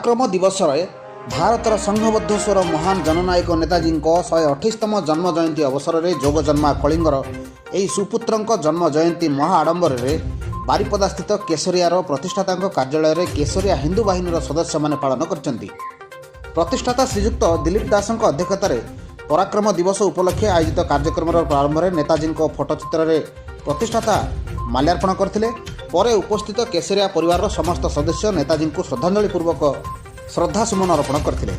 पराक्रम दिवस भारतर संघबद्ध स्वर महान जननायक नेताजी 128तम जन्म जयंती अवसर में जोग जन्मा कलिंगर यह सुपुत्र जन्म जयंती महाआडंबर बारिपदा स्थित केशरियार प्रतिष्ठाता कार्यालय में केशरिया हिंदू बाहिनी सदस्य मैंने पालन कर प्रतिष्ठाता श्रीजुक्त दिलीप दास अध्यक्षतार पराक्रम दिवस उपलक्षे आयोजित कार्यक्रम प्रारंभ में नेताजी फोटोचित्र में प्रतिष्ठाता माल्यार्पण करते पर उपस्थित केशरिया परिवार समस्त सदस्य नेताजी को श्रद्धांजलिपूर्वक श्रद्धासुमन अर्पण करते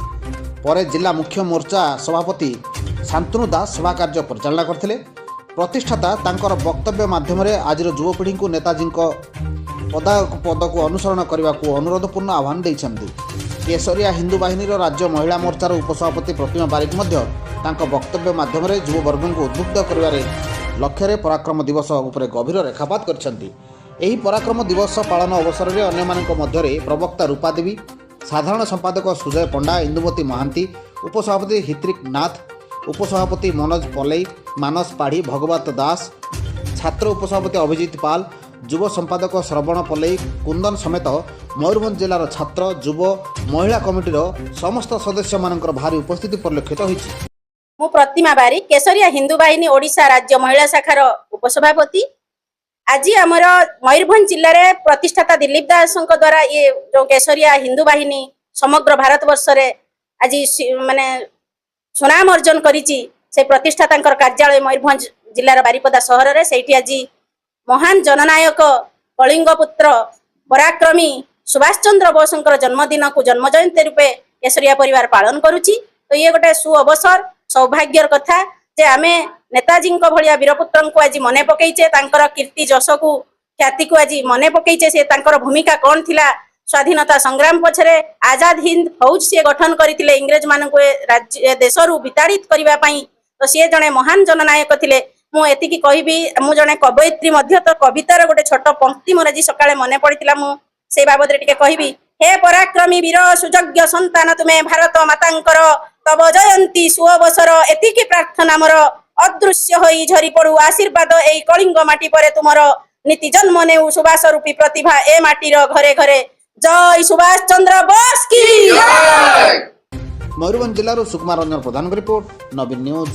पर जिला मुख्य मोर्चा सभापति शांतनु दास सभा कार्य परिचालना करते प्रतिष्ठाता तांकर वक्तव्य माध्यम आज युवपीढ़ी को नेताजी पद को अनुसरण करने को अनुरोधपूर्ण आह्वान देते केशरिया हिंदू बाहिनी राज्य महिला मोर्चार उपसभापति प्रतिमा बारिक वक्तव्य माध्यम युववर्ग को उद्बुद्ध कर लक्ष्य पराक्रम दिवस उपर गभीर रेखापात कर पराक्रम दिवस पालन अवसर में अन्य प्रवक्ता रूपा देवी साधारण संपादक सुजय पंडा इंदुमती महांती उपसभापति हित्रिक नाथ उपसभापति मनोज पलई मानस पाढ़ी भगवत दास छात्र उपसभापति अभिजित पाल युव संपादक श्रवण पलई कुंदन समेत मयूरभंज जिलार छात्र युव महिला कमिटीर समस्त सदस्य मानकर भारी उपस्थिति परिलक्षित होईछि। मु प्रतिमा बारिक केशरिया हिंदू बाहिनी ओडिशा राज्य महिला शाखार उपसभापति आज आमर मयूरभंज जिले में प्रतिष्ठाता दिलीप दास द्वारा ये जो केशरिया हिंदू बाहिनी समग्र भारत वर्ष रे आज माने सुनाम अर्जन करिछि से प्रतिष्ठाता कार्यालय मयूरभंज जिलार बारिपदा सहर रे सेठी आज महान जननायक कलिंग पुत्र पराक्रमी सुभाष चंद्र बोसंकर जन्मदिन को जन्म जयंती रूपे केशरिया परिवार पालन करुछि। तो ये गोटे सुअवसर सौभाग्यर कथा जे आमे नेताजी भलिया वीरपुत्र को आज मने पकईचे कीर्ति जश को ख्याति को आज मने पकईचे से भूमिका कौन थिला स्वाधीनता संग्राम पछरे आजाद हिंद फौज से गठन करथिले इंग्रेज मान को राज्य देशरू विताड़ित करबा पई। तो सी जने महान जननायक थिले। मु एतिकी कहबी मु जने कवयित्री मध्य तो कवितार गोटे छोट पंक्ति मोर आज सकाळे मने पड़िथिला मु से बाबद रे टिके कहबी। हे पराक्रमी वीर सुजज्ञ संतान तुमे भारत मातांकर तब जयंती सुअवसर एतिकी प्रार्थना मोर अदृश्य होई झरी पड़ू आशीर्वाद एई कलिंग माटी परे तुमर नीति जन्म नेउ सुभाष रूपी प्रतिभा ए माटीर घरे घरे जय सुभाष चंद्र बोस की। मयूरभंज जिलार सुकुमार रंजन प्रधान रिपोर्ट नवीन न्यूज।